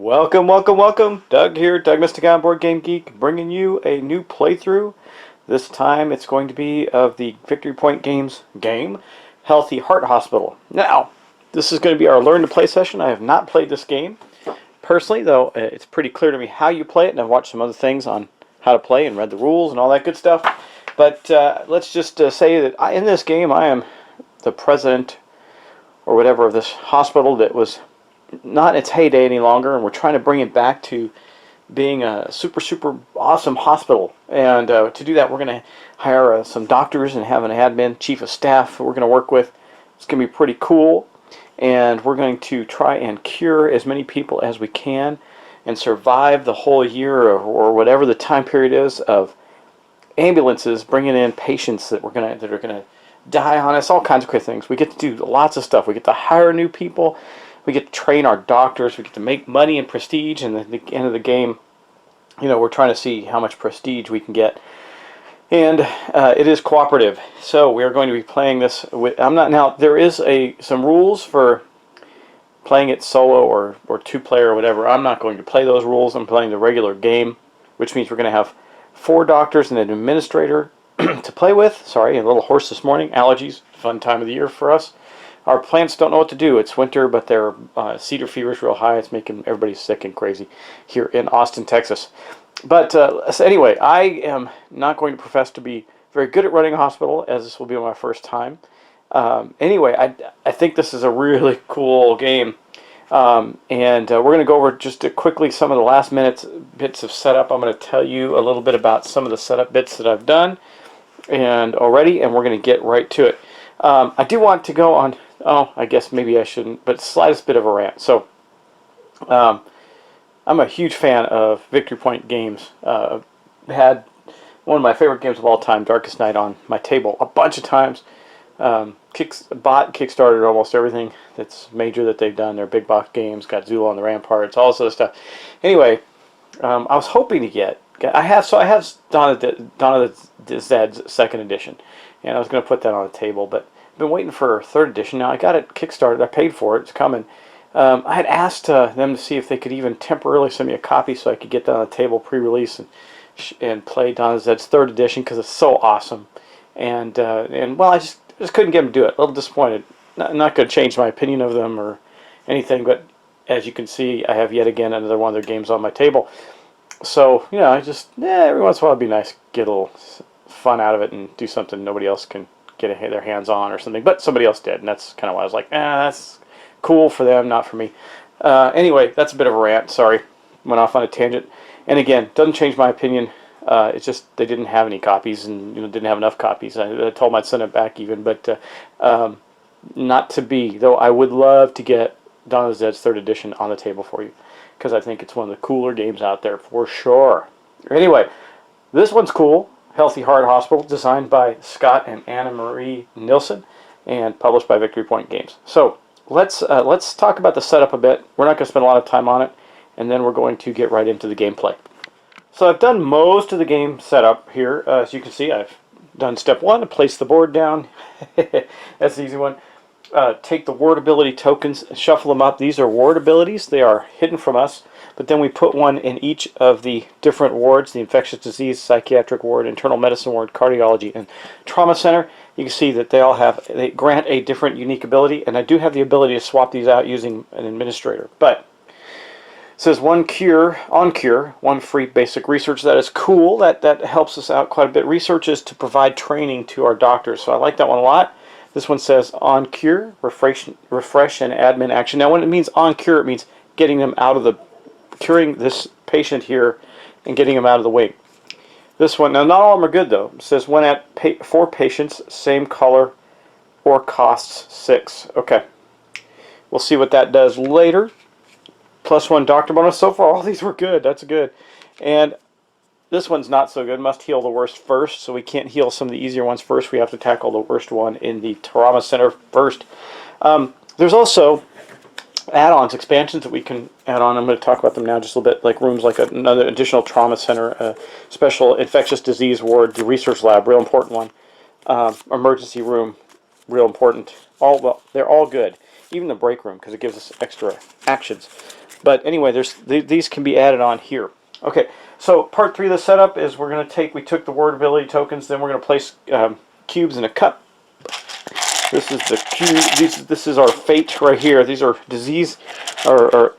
Welcome, welcome, welcome. Doug here, Doug Mystic Board Game Geek, bringing you a new playthrough. This time it's going to be of the Victory Point Games game, Healthy Heart Hospital. Now, this is going to be our Learn to Play session. I have not played this game personally, though it's pretty clear to me how you play it, and I've watched some other things on how to play and read the rules and all that good stuff. But let's just say that in this game I am the president or whatever of this hospital that was not in its heyday any longer, and we're trying to bring it back to being a super awesome hospital. And to do that, we're going to hire some doctors and have an admin chief of staff we're going to work with. It's going to be pretty cool, and we're going to try and cure as many people as we can and survive the whole year or whatever the time period is of ambulances bringing in patients that are going to die on us, all kinds of crazy things. We get to do lots of stuff. We get to hire new people. We get to train our doctors. We get to make money and prestige. And at the end of the game, you know, we're trying to see how much prestige we can get. And it is cooperative. So we are going to be playing this with. Now. There is some rules for playing it solo or two-player or whatever. I'm not going to play those rules. I'm playing the regular game, which means we're going to have 4 doctors and an administrator to play with. Sorry, a little hoarse this morning. Allergies, fun time of the year for us. Our plants don't know what to do. It's winter, but their cedar fever is real high. It's making everybody sick and crazy here in Austin, Texas. But so anyway, I am not going to profess to be very good at running a hospital, as this will be my first time. Anyway, I think this is a really cool game. And we're going to go over just quickly some of the last bits of setup. I'm going to tell you a little bit about some of the setup bits that I've done and we're going to get right to it. I do want to go on. Oh, I guess maybe I shouldn't, but slightest bit of a rant. So, I'm a huge fan of Victory Point games. Had one of my favorite games of all time, Darkest Night, on my table a bunch of times. Kickstarted almost everything that's major that they've done. Their big box games, got Zula on the Ramparts, all this other stuff. Anyway, I was hoping to get. I have Dawn of the Zed's second edition, and I was going to put that on the table, but I've been waiting for third edition. Now I got it kickstarted. I paid for it. It's coming. I had asked them to see if they could even temporarily send me a copy so I could get that on the table pre-release and play Dawn of the Zed's third edition because it's so awesome. And well, I just couldn't get them to do it. A little disappointed. Not going to change my opinion of them or anything, but as you can see, I have yet again another one of their games on my table. So, you know, I just, every once in a while it'd be nice to get a little fun out of it and do something nobody else can get their hands on or something, but somebody else did, and that's kind of why I was like, that's cool for them, not for me. Anyway, that's a bit of a rant. Sorry, went off on a tangent. And again, doesn't change my opinion. It's just they didn't have any copies, and didn't have enough copies. I told them I'd send it back even, but not to be. Though I would love to get Dawn of the Zed's third edition on the table for you, because I think it's one of the cooler games out there for sure. Anyway, this one's cool. Healthy Heart Hospital, designed by Scott and Anna Marie Nilsson, and published by Victory Point Games. So let's talk about the setup a bit. We're not going to spend a lot of time on it, and then we're going to get right into the gameplay. So I've done most of the game setup here. As you can see, I've done step 1 to place the board down. That's the easy one. Take the ward ability tokens, shuffle them up. These are ward abilities. They are hidden from us, but then we put one in each of the different wards: the infectious disease, psychiatric ward, internal medicine ward, cardiology, and trauma center. You can see that they grant a different unique ability, and I do have the ability to swap these out using an administrator. But it says one cure, one free basic research. That is cool. That helps us out quite a bit. Research is to provide training to our doctors, so I like that one a lot. This one says on cure, refresh and admin action. Now when it means on cure, it means getting them out of curing this patient here and getting them out of the wing. This one, now not all of them are good though. It says when at 4 patients, same color or costs 6. Okay. We'll see what that does later. +1 doctor bonus. So far all these were good. That's good. And this one's not so good. Must heal the worst first, so we can't heal some of the easier ones first. We have to tackle the worst one in the trauma center first. There's also add-ons, expansions that we can add on. I'm going to talk about them now just a little bit, like rooms like another additional trauma center, special infectious disease ward, the research lab, real important one, emergency room, real important. Well, they're all good. Even the break room, because it gives us extra actions. But anyway, these can be added on here. Okay, so part 3 of the setup is we took the word ability tokens, then we're going to place cubes in a cup. This is the cube. This is our fate right here. These are disease or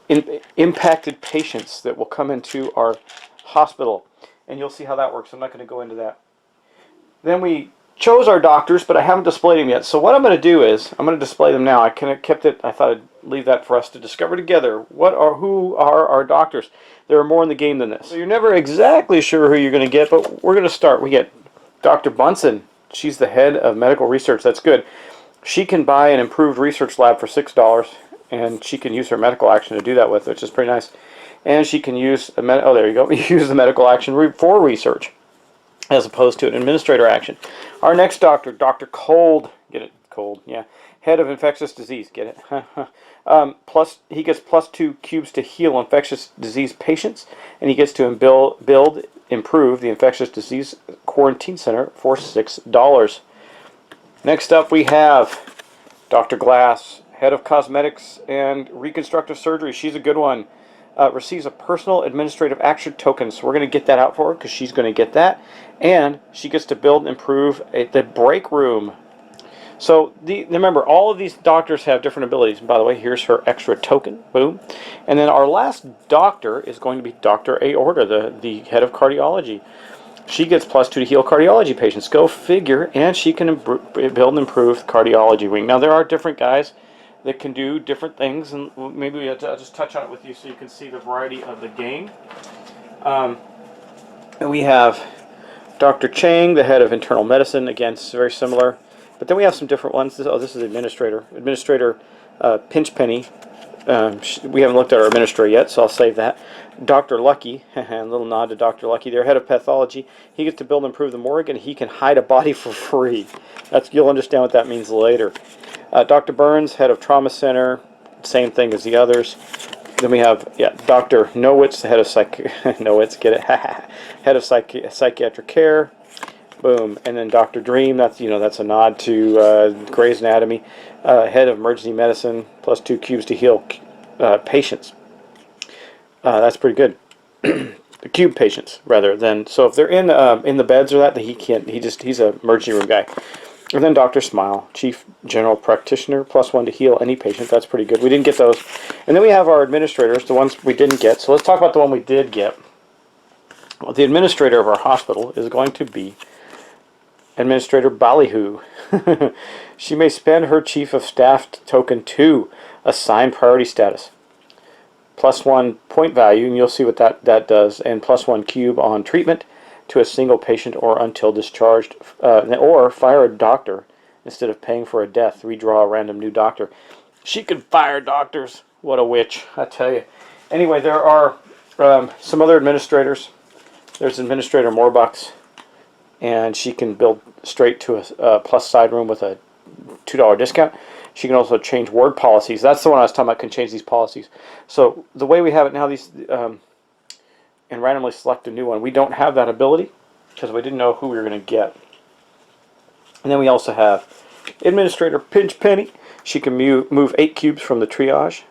impacted patients that will come into our hospital, and you'll see how that works. I'm not going to go into that. Then we chose our doctors, but I haven't displayed them yet. So what I'm going to do is I'm going to display them now. I kind of kept it. I thought I'd leave that for us to discover together. Who are our doctors? There are more in the game than this. So you're never exactly sure who you're going to get, but we're going to start. We get Dr. Bunsen. She's the head of medical research. That's good. She can buy an improved research lab for $6, and she can use her medical action to do that with, which is pretty nice. And she can use there you go. Use the medical action for research, as opposed to an administrator action. Our next doctor, Dr. Cold, get it? Cold, yeah. Head of infectious disease, get it? He gets +2 cubes to heal infectious disease patients, and he gets to improve the infectious disease quarantine center for $6. Next up we have Dr. Glass, head of cosmetics and reconstructive surgery. She's a good one. Receives a personal administrative action token, so we're going to get that out for her because she's going to get that. And she gets to build and improve the break room. So remember, all of these doctors have different abilities. And by the way, here's her extra token. Boom. And then our last doctor is going to be Dr. Aorta, the head of cardiology. She gets +2 to heal cardiology patients. Go figure. And she can build and improve the cardiology wing. Now, there are different guys that can do different things, and maybe I'll just touch on it with you so you can see the variety of the game. And we have Dr. Chang, the head of internal medicine. Again, it's very similar. But then we have some different ones. This is administrator. Administrator Pinchpenny. We haven't looked at our administrator yet, so I'll save that. Dr. Lucky, a little nod to Dr. Lucky, their head of pathology. He gets to build and improve the morgue, and he can hide a body for free. You'll understand what that means later. Dr. Burns, head of trauma center, same thing as the others. Then we have Dr. Nowitz, the head of Nowitz, get it? Head of psychiatric care. Boom. And then Dr. Dream, that's a nod to Grey's Anatomy, head of emergency medicine, +2 cubes to heal patients. That's pretty good. The cube patients, rather than, so if they're in the beds or that, he's a emergency room guy. And then Dr. Smile, chief general practitioner, +1 to heal any patient. That's pretty good. We didn't get those. And then we have our administrators, the ones we didn't get. So let's talk about the one we did get. Well, the administrator of our hospital is going to be Administrator Ballyhoo. She may spend her chief of staff token to assign priority status. +1 point value, and you'll see what that does, and +1 cube on treatment to a single patient or until discharged, or fire a doctor instead of paying for a death. Redraw a random new doctor. She could fire doctors. What a witch, I tell you. Anyway, there are some other administrators. There's Administrator Morbucks, and she can build straight to a plus side room with a $2 discount. She can also change ward policies. That's the one I was talking about, can change these policies. So the way we have it now, and randomly select a new one. We don't have that ability because we didn't know who we were going to get. And then we also have Administrator Pinchpenny. She can move 8 cubes from the triage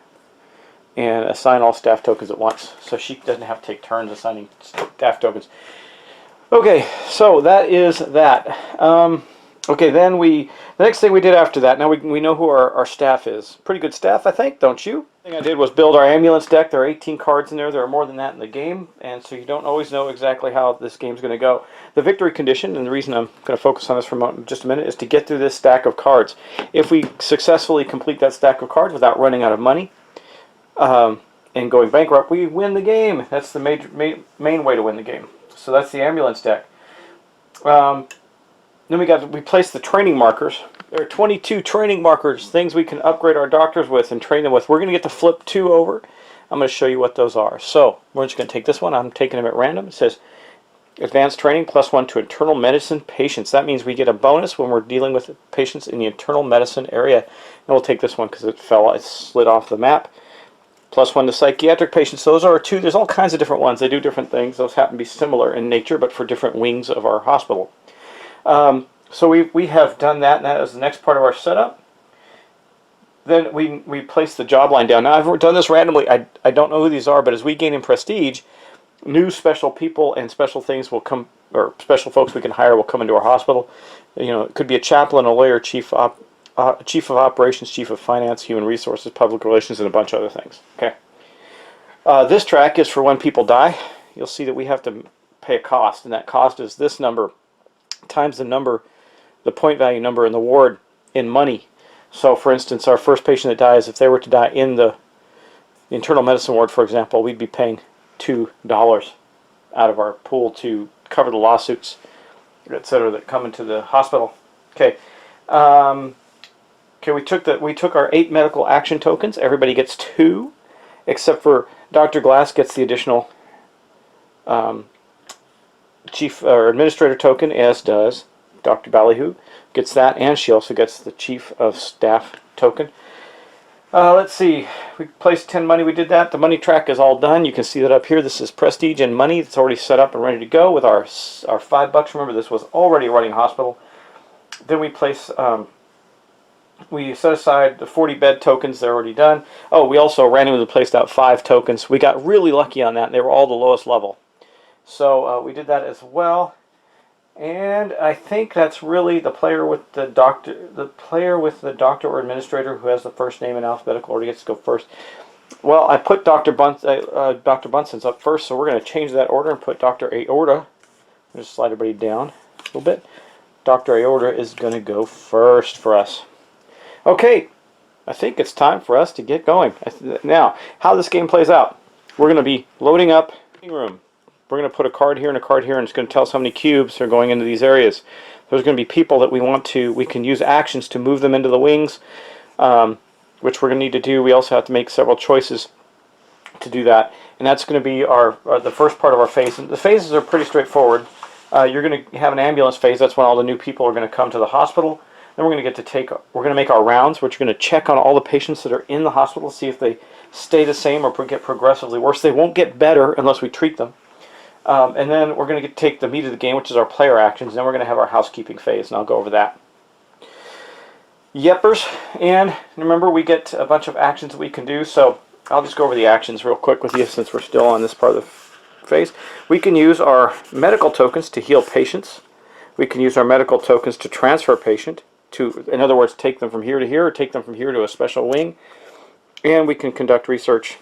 and assign all staff tokens at once. So she doesn't have to take turns assigning staff tokens. Okay, so that is that. Okay, then the next thing we did after that, now we know who our staff is. Pretty good staff, I think, don't you? The thing I did was build our ambulance deck. There are 18 cards in there. There are more than that in the game, and so you don't always know exactly how this game's going to go. The victory condition, and the reason I'm going to focus on this for just a minute, is to get through this stack of cards. If we successfully complete that stack of cards without running out of money and going bankrupt, we win the game. That's the main way to win the game. So that's the ambulance deck. Then we placed the training markers. There are 22 training markers, things we can upgrade our doctors with and train them with. We're going to get to flip 2 over. I'm going to show you what those are. So we're just going to take this one. I'm taking them at random. It says advanced training +1 to internal medicine patients. That means we get a bonus when we're dealing with patients in the internal medicine area. And we'll take this one because it slid off the map. +1 to psychiatric patients. Those are 2. There's all kinds of different ones. They do different things. Those happen to be similar in nature, but for different wings of our hospital. So we have done that, and that is the next part of our setup. then we place the job line down. Now, I've done this randomly. I don't know who these are, but as we gain in prestige, new special people and special things will come, or special folks we can hire will come into our hospital. You know, it could be a chaplain, a lawyer, chief of operations, chief of finance, human resources, public relations, and a bunch of other things. Okay. This track is for when people die. You'll see that we have to pay a cost, and that cost is this number times the number, the point value number in the ward in money. So, for instance, our first patient that dies, if they were to die in the internal medicine ward, for example, we'd be paying $2 out of our pool to cover the lawsuits, etc., that come into the hospital. Okay. Okay, we took our 8 medical action tokens. Everybody gets 2, except for Dr. Glass gets the additional chief or administrator token, as does Dr. Ballyhoo. Gets that, and she also gets the chief of staff token. Let's see. We placed 10 money. We did that. The money track is all done. You can see that up here. This is prestige and money. It's already set up and ready to go with our $5. Remember, this was already running hospital. Then we place. We set aside the 40 bed tokens. They're already done. Oh, we also randomly placed out 5 tokens. We got really lucky on that. They were all the lowest level. So we did that as well. And I think that's really the player with the doctor or administrator who has the first name in alphabetical order gets to go first. Well, I put Dr. Bunson's up first, so we're going to change that order and put Dr. Aorta. Just slide everybody down a little bit. Dr. Aorta is going to go first for us. Okay, I think it's time for us to get going. Now, how this game plays out. We're going to be loading up the room. We're going to put a card here and a card here, and it's going to tell us how many cubes are going into these areas. There's going to be people that we can use actions to move them into the wings, which we're going to need to do. We also have to make several choices to do that, and that's going to be the first part of our phase. And the phases are pretty straightforward. You're going to have an ambulance phase. That's when all the new people are going to come to the hospital. Then we're going to make our rounds, which we're going to check on all the patients that are in the hospital, see if they stay the same or get progressively worse. They won't get better unless we treat them. And then we're going to take the meat of the game, which is our player actions, and then we're going to have our housekeeping phase, and I'll go over that. Yeppers, and remember we get a bunch of actions that we can do, so I'll just go over the actions real quick with you since we're still on this part of the phase. We can use our medical tokens to heal patients. We can use our medical tokens to transfer a patient, in other words, take them from here to here, or take them from here to a special wing. And we can conduct research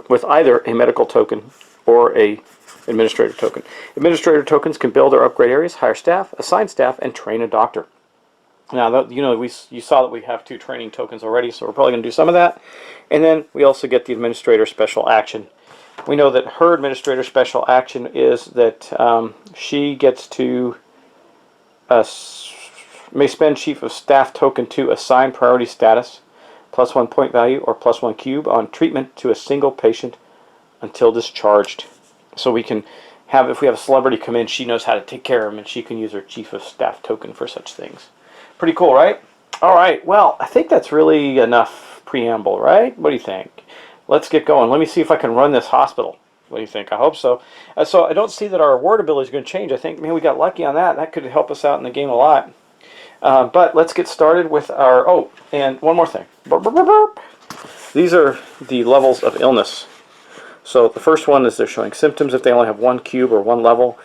with either a medical token or a administrator token. Administrator tokens can build or upgrade areas, hire staff, assign staff, and train a doctor. Now, you saw that we have 2 training tokens already, so we're probably going to do some of that. And then we also get the administrator special action. We know that her administrator special action is that she gets to may spend chief of staff token to assign priority status, +1 point value, or +1 cube on treatment to a single patient until discharged. So we can have, if we have a celebrity come in, she knows how to take care of them, and she can use her chief of staff token for such things. Pretty cool, right? All right, well, I think that's really enough preamble, right? What do you think? Let's get going. Let me see if I can run this hospital. What do you think? I hope so. So I don't see that our ward ability is going to change. I think, man, we got lucky on that. That could help us out in the game a lot. But let's get started with our, oh, and one more thing. Burp, burp, burp, burp. These are the levels of illness. So the first one is they're showing symptoms if they only have 1 cube or 1 level.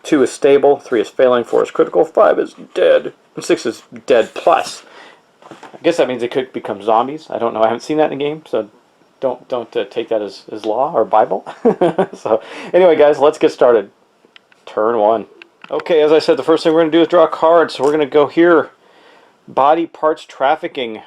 2 is stable, 3 is failing, 4 is critical, 5 is dead, and 6 is dead plus. I guess that means they could become zombies. I don't know. I haven't seen that in the game, so don't take that as law or Bible. So anyway, guys, let's get started. Turn 1. Okay, as I said, the first thing we're going to do is draw a card. So we're going to go here. Body parts trafficking.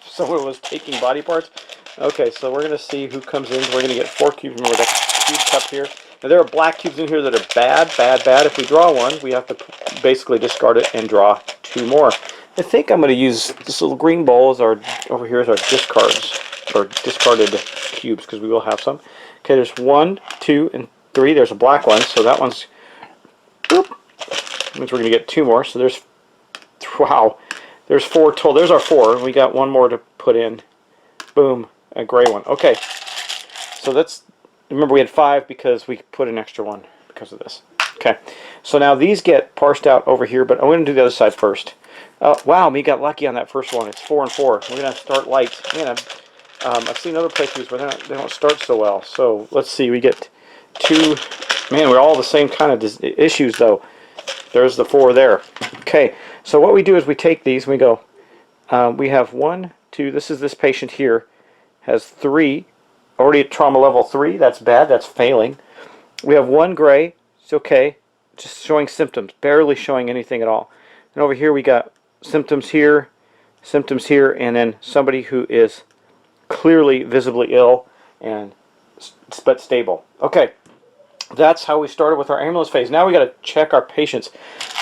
Someone was taking body parts. Okay, so we're going to see who comes in. We're going to get 4 cubes. Remember that cube cup here. Now there are black cubes in here that are bad, bad, bad. If we draw one, we have to basically discard it and draw 2 more. I think I'm going to use this little green bowl as over here as our discards, or discarded cubes, because we will have some. Okay, there's 1, 2, and 3. There's a black one, so that one's, boop, means we're going to get 2 more. So there's, wow, there's 4 total. There's our 4. We got 1 more to put in. Boom, a gray one. Okay, so that's, remember we had 5 because we put an extra one because of this. Okay, so now these get parsed out over here, but I'm going to do the other side first. Wow, me got lucky on that first one. It's 4 and 4. We're going to start light. Man, I've seen other playthroughs where they don't start so well. So let's see, we get 2. Man, we're all the same kind of issues, though. There's the 4 there. Okay, so what we do is we take these and we go, we have 1, 2, this is this patient here, has 3, already at trauma level 3, that's bad, that's failing. We have 1 gray, it's okay, just showing symptoms, barely showing anything at all. And over here we got symptoms here, and then somebody who is clearly visibly ill and but stable. Okay, that's how we started with our ambulance phase. Now we got to check our patients.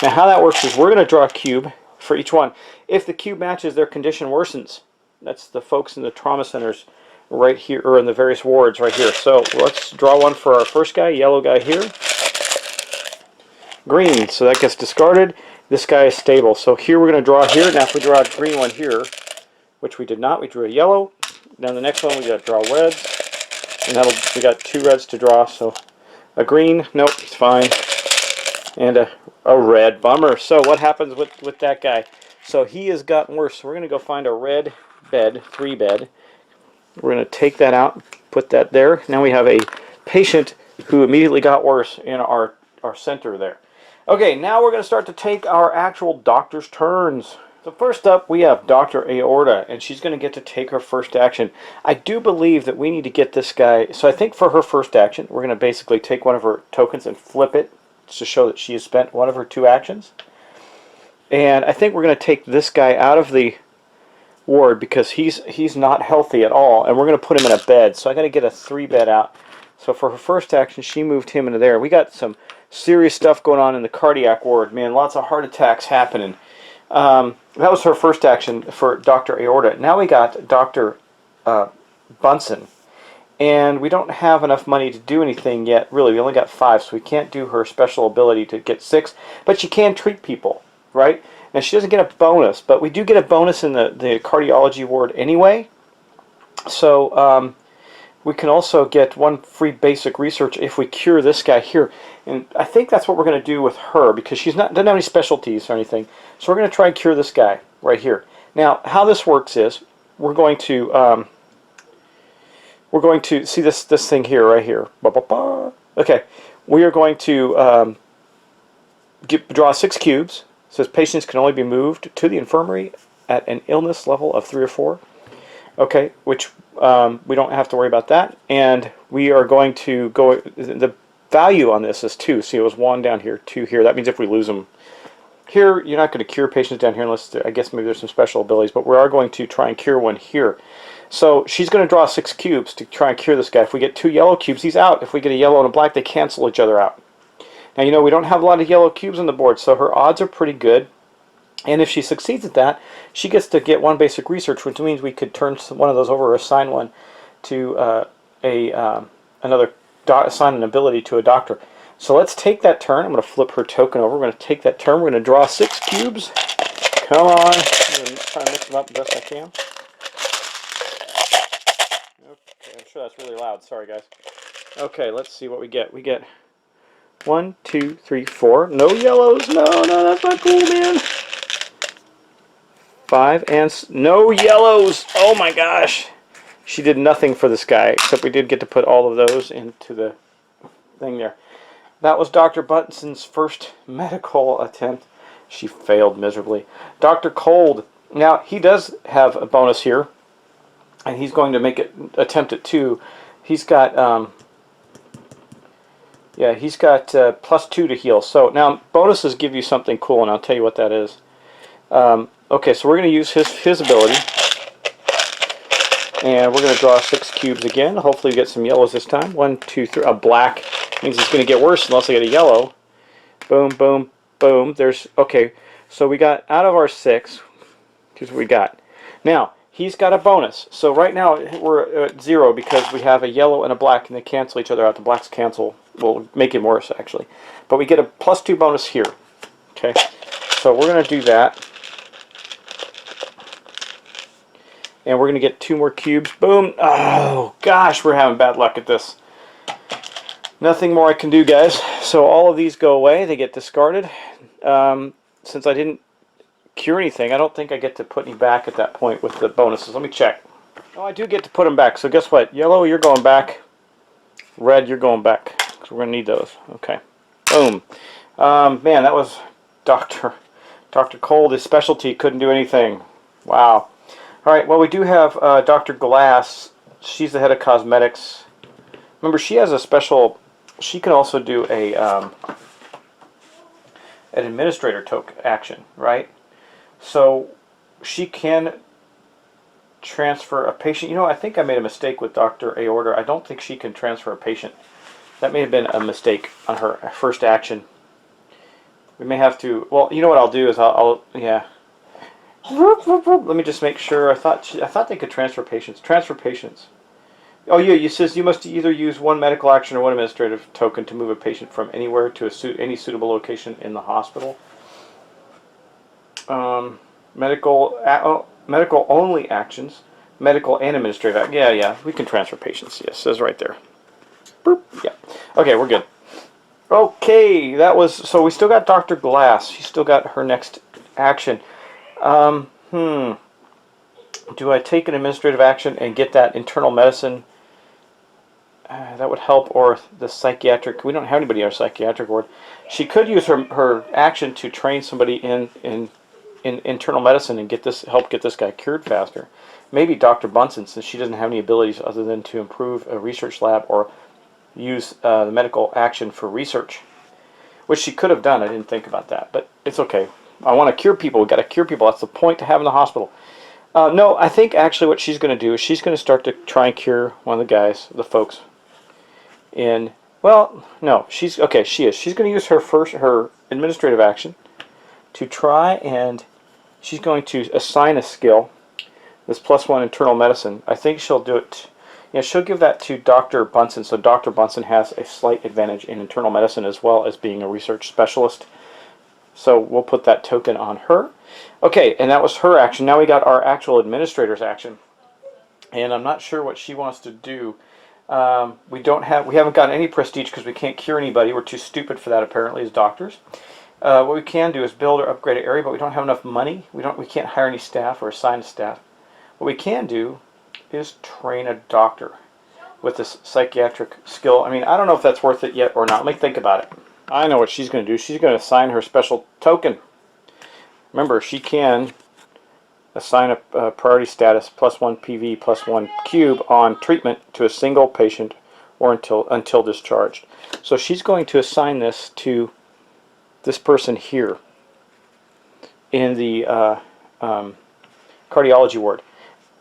Now how that works is we're going to draw a cube for each one. If the cube matches, their condition worsens. That's the folks in the trauma centers right here, or in the various wards right here. So let's draw one for our first guy, yellow guy here. Green, so that gets discarded. This guy is stable. So here we're going to draw here. Now if we draw a green one here, which we did not, we drew a yellow. Now the next one we got to draw reds. And we got 2 reds to draw, so a green, nope, it's fine. And a red, bummer. So what happens with that guy? So he has gotten worse. So we're going to go find a red bed, 3 bed. We're going to take that out, put that there. Now we have a patient who immediately got worse in our center there. Okay, now we're going to start to take our actual doctor's turns. So first up, we have Dr. Aorta, and she's going to get to take her first action. I do believe that we need to get this guy. So I think for her first action, we're going to basically take one of her tokens and flip it to show that she has spent one of her 2 actions. And I think we're going to take this guy out of the ward because he's not healthy at all, and we're going to put him in a bed. So I got to get a 3 bed out. So for her first action, she moved him into there. We got some serious stuff going on in the cardiac ward. Man, lots of heart attacks happening. That was her first action for Dr. Aorta. Now we got Dr. Bunsen. And we don't have enough money to do anything yet, really. We only got 5, so we can't do her special ability to get 6. But she can treat people, right? Now she doesn't get a bonus, but we do get a bonus in the cardiology ward anyway. So we can also get 1 free basic research if we cure this guy here. And I think that's what we're going to do with her because she's doesn't have any specialties or anything. So we're going to try and cure this guy right here. Now, how this works is we're going to see this thing here, right here. Okay, we are going to draw 6 cubes. It says patients can only be moved to the infirmary at an illness level of 3 or 4. Okay, which we don't have to worry about that. And we are going to go, the value on this is 2. See, it was 1 down here, 2 here. That means if we lose them here, you're not going to cure patients down here unless, I guess maybe there's some special abilities, but we are going to try and cure one here. So she's going to draw 6 cubes to try and cure this guy. If we get 2 yellow cubes, he's out. If we get a yellow and a black, they cancel each other out. Now, you know, we don't have a lot of yellow cubes on the board, so her odds are pretty good. And if she succeeds at that, she gets to get 1 basic research, which means we could turn one of those over or assign one to assign an ability to a doctor. So let's take that turn. I'm going to flip her token over. We're going to take that turn. We're going to draw 6 cubes. Come on. I'm going to try and mix them up the best I can. Okay, I'm sure that's really loud. Sorry, guys. Okay, let's see what we get. We get 1, 2, 3, 4. No yellows. No, that's not cool, man. 5 and no yellows. Oh my gosh. She did nothing for this guy, except we did get to put all of those into the thing there. That was Dr. Bunsen's first medical attempt. She failed miserably. Dr. Cold. Now, he does have a bonus here, and he's going to make it attempt at 2. He's got +2 to heal. So now bonuses give you something cool, and I'll tell you what that is. Okay, so we're going to use his ability, and we're going to draw 6 cubes again. Hopefully we get some yellows this time. 1, 2, 3. A black means it's going to get worse unless I get a yellow. Boom, boom, boom. Okay, so we got out of our 6. Here's what we got. Now, he's got a bonus. So right now we're at 0 because we have a yellow and a black, and they cancel each other out. The blacks cancel. Will make him worse, actually. But we get a +2 bonus here. Okay, so we're going to do that. And we're going to get 2 more cubes. Boom. Oh, gosh, we're having bad luck at this. Nothing more I can do, guys. So all of these go away. They get discarded. Since I didn't cure anything, I don't think I get to put any back at that point with the bonuses. Let me check. Oh, I do get to put them back. So guess what? Yellow, you're going back. Red, you're going back. Because we're going to need those. Okay. Boom. Man, that was Dr. Cole. His specialty couldn't do anything. Wow. All right. Well, we do have Dr. Glass. She's the head of cosmetics. Remember, she has a special. She can also do an administrator token action, right? So she can transfer a patient. You know, I think I made a mistake with Dr. Aorta. I don't think she can transfer a patient. That may have been a mistake on her first action. We may have to. Well, you know what I'll do is yeah. Let me just make sure. I thought they could transfer patients. Transfer patients. Oh yeah, you says you must either use one medical action or one administrative token to move a patient from anywhere to any suitable location in the hospital. Medical only actions, medical and administrative. Yeah, we can transfer patients. Yes, it says right there. Boop. Yeah. Okay, we're good. Okay, that was so. We still got Dr. Glass. She still got her next action. Do I take an administrative action and get that internal medicine? That would help, or the psychiatric. We don't have anybody in our psychiatric ward. She could use her action to train somebody in internal medicine and help get this guy cured faster. Maybe Dr. Bunsen, since she doesn't have any abilities other than to improve a research lab or use the medical action for research, which she could have done. I didn't think about that, but it's okay. I want to cure people. We've got to cure people. That's the point to have in the hospital. No, I think actually what she's going to do is she's going to start to try and cure one of the guys, the folks. No, she's okay. She is. She's going to use her administrative action to try, and she's going to assign a skill, this +1 internal medicine. I think she'll do it. Yeah, she'll give that to Dr. Bunsen, so Dr. Bunsen has a slight advantage in internal medicine as well as being a research specialist. So we'll put that token on her. Okay, and that was her action. Now we got our actual administrator's action, and I'm not sure what she wants to do. We haven't gotten any prestige because we can't cure anybody. We're too stupid for that apparently as doctors. What we can do is build or upgrade an area, but we don't have enough money. We can't hire any staff or assign a staff. What we can do is train a doctor with this psychiatric skill. I mean, I don't know if that's worth it yet or not. Let me think about it. I know what she's going to do. She's going to assign her special token. Remember, she can assign a priority status +1 PV +1 cube on treatment to a single patient or until discharged. So she's going to assign this to this person here in the cardiology ward.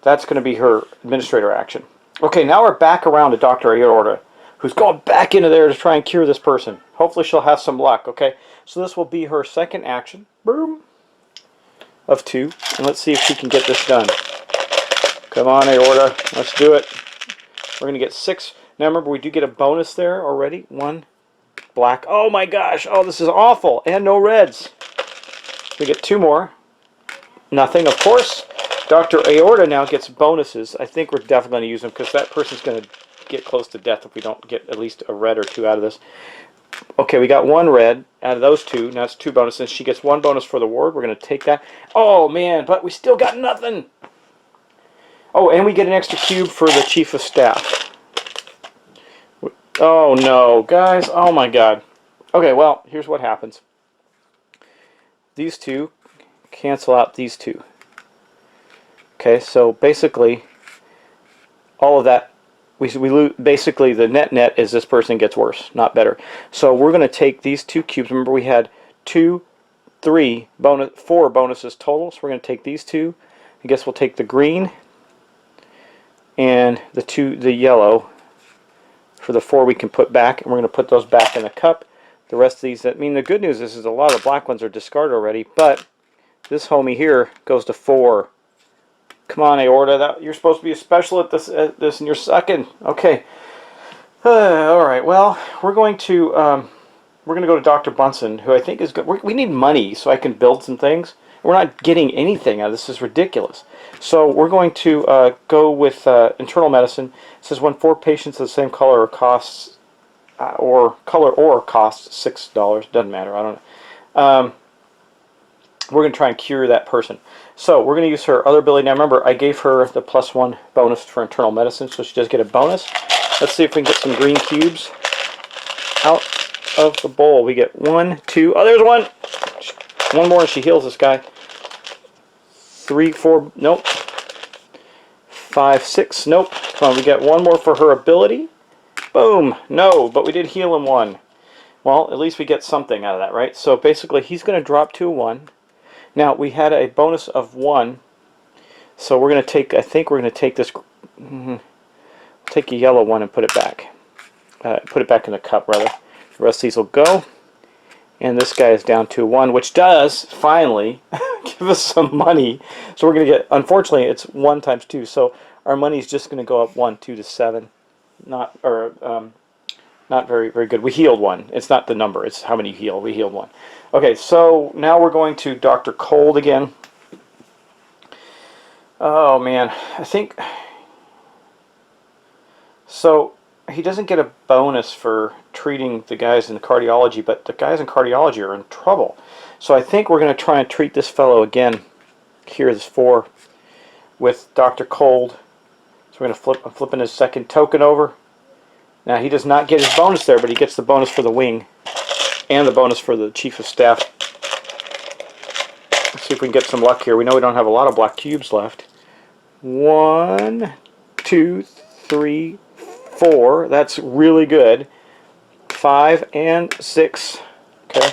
That's going to be her administrator action. Okay, now we're back around to Dr. Aorta, who's going back into there to try and cure this person. Hopefully she'll have some luck, okay? So this will be her second action. Boom. Of 2. And let's see if she can get this done. Come on, Aorta. Let's do it. We're going to get 6. Now remember, we do get a bonus there already. 1 black. Oh my gosh. Oh, this is awful. And no reds. We get 2 more. Nothing, of course. Dr. Aorta now gets bonuses. I think we're definitely going to use them because that person's going to get close to death if we don't get at least a red or 2 out of this. Okay, we got 1 red out of those 2. Now it's 2 bonuses. She gets 1 bonus for the ward. We're going to take that. Oh, man, but we still got nothing. Oh, and we get an extra cube for the chief of staff. Oh, no, guys. Oh, my God. Okay, well, here's what happens. These 2 cancel out these 2. Okay, so basically, all of that, we lose. Basically, the net is this person gets worse, not better. So we're going to take these 2 cubes. Remember, we had 4 bonuses total. So we're going to take these 2. I guess we'll take the green and the yellow. For the 4 we can put back, and we're going to put those back in the cup. The rest of these, the good news is a lot of the black ones are discarded already, but this homie here goes to 4. Come on, Aorta. You're supposed to be a special at this, and you're sucking. Okay. All right. Well, we're going to go to Dr. Bunsen, who I think is good. We need money so I can build some things. We're not getting anything out of this. This is ridiculous. So we're going to go with internal medicine. It says when 4 patients of the same color costs or color or costs $6. Doesn't matter. I don't know. We're going to try and cure that person. So we're going to use her other ability. Now remember, I gave her the +1 bonus for internal medicine, so she does get a bonus. Let's see if we can get some green cubes out of the bowl. We get 1, 2. Oh, there's one. One more and she heals this guy. 3, 4. Nope. 5, 6. Nope. Come on, we get one more for her ability. Boom. No, but we did heal him 1. Well, at least we get something out of that, right? So basically, he's going to drop to a 1. Now, we had a bonus of 1. So we're going to take, I think we're going to take this, take a yellow one and put it back. Put it back in the cup, rather. The rest of these will go. And this guy is down to 1, which does, finally, give us some money. So we're going to get, unfortunately, it's 1 times 2. So our money is just going to go up 1, 2 to 7. Not very, very good. We healed 1. It's not the number. It's how many you heal. We healed 1. Okay, so now we're going to Dr. Cold again. Oh, man. I think... So, he doesn't get a bonus for treating the guys in cardiology, but the guys in cardiology are in trouble. So I think we're going to try and treat this fellow again. Here is 4 with Dr. Cold. So we're going to flip. I'm flipping his second token over. Now he does not get his bonus there, but he gets the bonus for the wing and the bonus for the chief of staff. Let's see if we can get some luck here. We know we don't have a lot of black cubes left. 1, 2, 3, 4. That's really good. 5 and 6. Okay.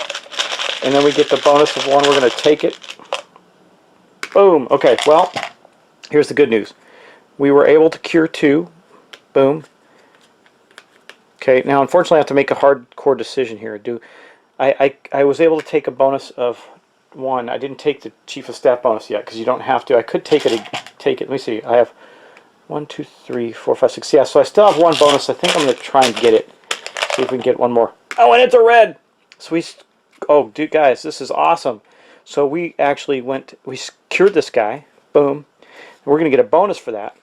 And then we get the bonus of 1. We're going to take it. Boom. Okay, well, here's the good news. We were able to cure 2. Boom. Okay, now unfortunately I have to make a hardcore decision here. I was able to take a bonus of 1. I didn't take the chief of staff bonus yet because you don't have to. I could take it. Let me see. I have 1, 2, 3, 4, 5, 6. Yeah, so I still have 1 bonus. I think I'm going to try and get it. See if we can get 1 more. Oh, and it's a red. So oh, dude, guys, this is awesome. So we actually we cured this guy. Boom. We're going to get a bonus for that.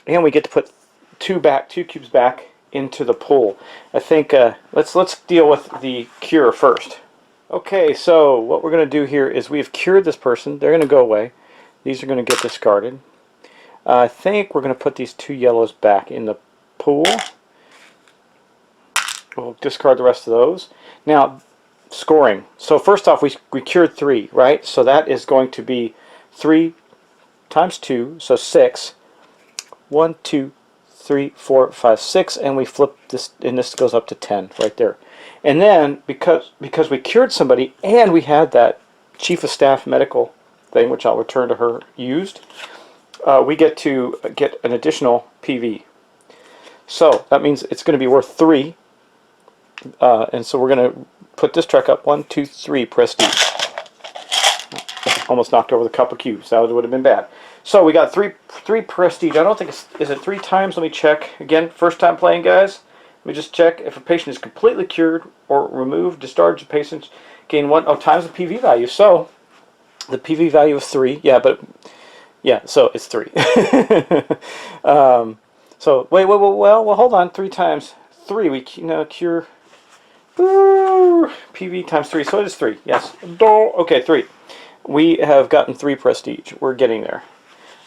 And we get to put 2 cubes back into the pool. I think let's deal with the cure first. Okay, so what we're going to do here is we have cured this person. They're going to go away. These are going to get discarded. I think we're going to put these 2 yellows back in the pool. We'll discard the rest of those. Now, scoring. So first off, we cured 3, right? So that is going to be 3 times 2, so 6. 1, 2, 3, 4, 5, 6, and we flip this, and this goes up to 10 right there. And then because we cured somebody and we had that chief of staff medical thing, which I'll return to her used, we get to get an additional PV. So that means it's going to be worth 3, and so we're going to put this truck up. 1, 2, 3 prestige. Almost knocked over the cup of cubes. That would have been bad. So we got 3 prestige. I don't think is it 3 times? Let me check again. First time playing, guys. Let me just check if a patient is completely cured or removed, discharged. The patient gain 1 times the PV value. So the PV value is 3. Yeah, but yeah, so it's 3. So wait, well, hold on. 3 times 3. We cure. PV times 3. So it is 3. Yes. Okay, 3. We have gotten 3 prestige. We're getting there.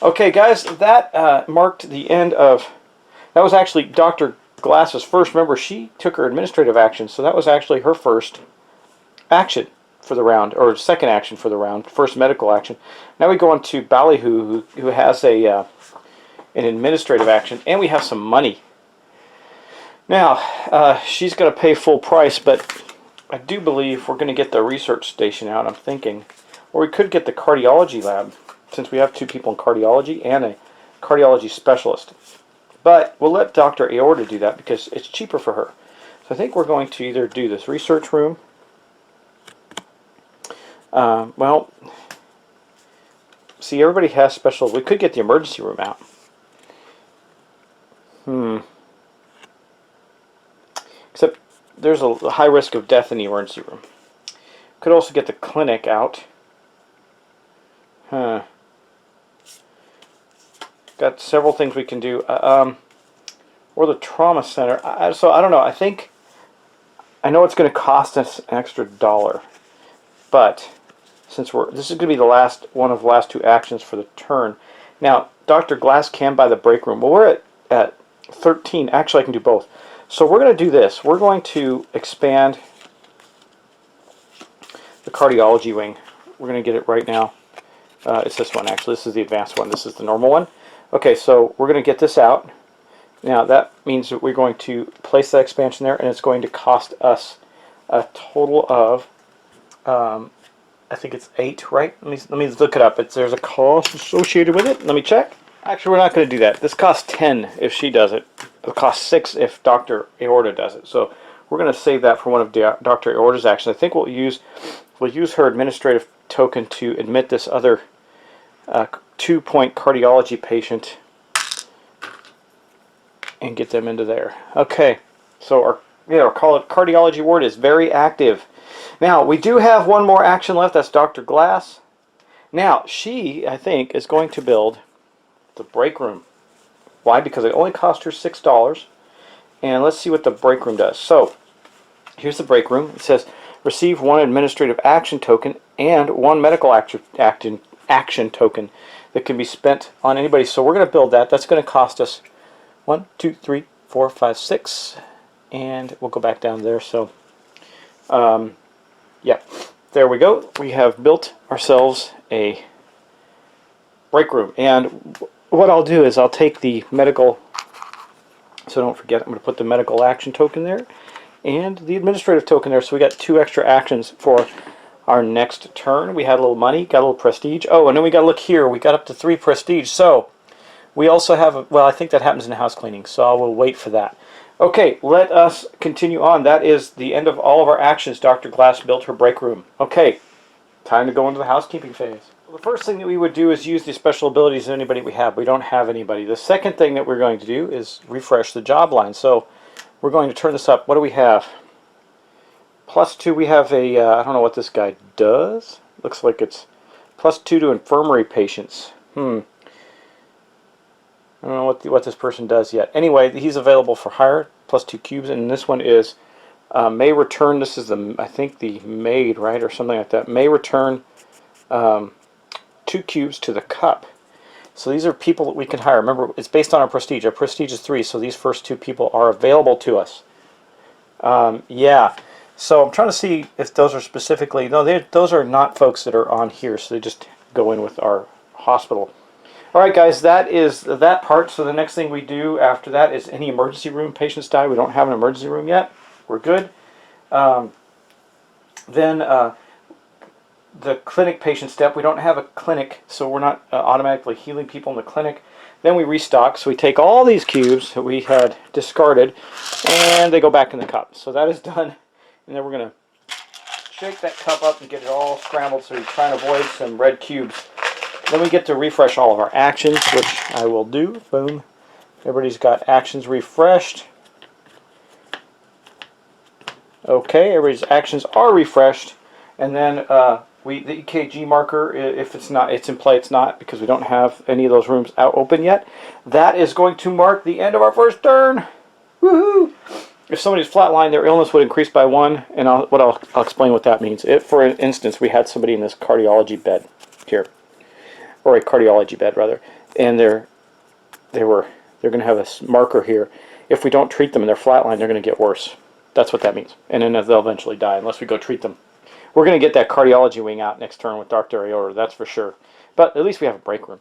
Okay, guys, that marked the end of... That was actually Dr. Glass's first. Remember, she took her administrative action, so that was actually her first action for the round, or second action for the round, first medical action. Now we go on to Ballyhoo, who has an administrative action, and we have some money. Now, she's going to pay full price, but I do believe we're going to get the research station out, I'm thinking. Or we could get the cardiology lab, since we have 2 people in cardiology and a cardiology specialist. But we'll let Dr. Aorta do that because it's cheaper for her. So I think we're going to either do this research room. Well, see, everybody has special... We could get the emergency room out. Except there's a high risk of death in the emergency room. Could also get the clinic out. Got several things we can do. Or the trauma center. So I don't know. I think I know it's going to cost us an extra $1, but since this is going to be the last one of the last 2 actions for the turn. Now, Dr. Glass can buy the break room. Well, we're at 13. Actually, I can do both. So we're going to do this. We're going to expand the cardiology wing. We're going to get it right now. It's this one, actually. This is the advanced one. This is the normal one. Okay, so we're going to get this out. Now, that means that we're going to place that expansion there, and it's going to cost us a total of, I think it's 8, right? Let me look it up. There's a cost associated with it. Let me check. Actually, we're not going to do that. This costs 10 if she does it. It'll cost 6 if Dr. Aorta does it. So we're going to save that for one of Dr. Aorta's actions. I think we'll use her administrative token to admit this other 2-point cardiology patient and get them into there. Okay, so our cardiology ward is very active. Now, we do have one more action left. That's Dr. Glass. Now, she, I think, is going to build the break room. Why? Because it only cost her $6. And let's see what the break room does. So, here's the break room. It says, receive 1 administrative action token and 1 medical action token that can be spent on anybody. So we're going to build that. That's going to cost us 1, 2, 3, 4, 5, 6. And we'll go back down there. So, yeah, there we go. We have built ourselves a break room. And what I'll do is I'll take the medical, so don't forget, I'm going to put the medical action token there and the administrative token there. So we got 2 extra actions for our next turn. We had a little money, got a little prestige. Oh, and then we got to look here. We got up to 3 prestige. So we also have, well, I think that happens in house cleaning. So I will wait for that. Okay, let us continue on. That is the end of all of our actions. Dr. Glass built her break room. Okay, time to go into the housekeeping phase. Well, the first thing that we would do is use the special abilities of anybody we have. We don't have anybody. The second thing that we're going to do is refresh the job line. So we're going to turn this up. What do we have? +2, we have a, I don't know what this guy does. Looks like it's +2 to infirmary patients. I don't know what this person does yet. Anyway, he's available for hire, +2 cubes, and this one is may return. This is the, I think, the maid, right, or something like that. May return 2 cubes to the cup. So these are people that we can hire. Remember, it's based on our prestige. Our prestige is 3, so these first 2 people are available to us. Yeah. So I'm trying to see if those are specifically, no, those are not folks that are on here, so they just go in with our hospital. Alright guys, that is that part. So the next thing we do after that is any emergency room patients die. We don't have an emergency room yet. We're good. Then the clinic patient step. We don't have a clinic, so we're not automatically healing people in the clinic. Then we restock. So we take all these cubes that we had discarded and they go back in the cup. So that is done. And then we're going to shake that cup up and get it all scrambled so we try and avoid some red cubes. Then we get to refresh all of our actions, which I will do. Boom. Everybody's got actions refreshed. Okay, everybody's actions are refreshed. And then the EKG marker, if it's not, it's in play, it's not, because we don't have any of those rooms out open yet. That is going to mark the end of our first turn. Woohoo! If somebody's flatlined, their illness would increase by 1, and I'll explain what that means. If, for instance, we had somebody in this cardiology bed here, or a cardiology bed rather, and they're going to have a marker here. If we don't treat them and they're flatlined, they're going to get worse. That's what that means, and then they'll eventually die unless we go treat them. We're going to get that cardiology wing out next turn with Dr. Aorta, that's for sure. But at least we have a break room.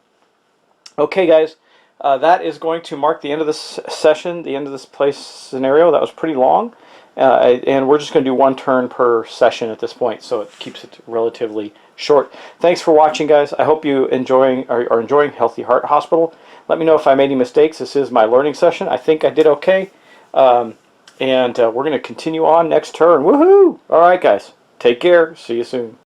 Okay, guys. That is going to mark the end of this session, the end of this place scenario. That was pretty long, and we're just going to do 1 turn per session at this point, so it keeps it relatively short. Thanks for watching, guys. I hope you are enjoying Healthy Heart Hospital. Let me know if I made any mistakes. This is my learning session. I think I did okay, and we're going to continue on next turn. Woohoo! All right, guys. Take care. See you soon.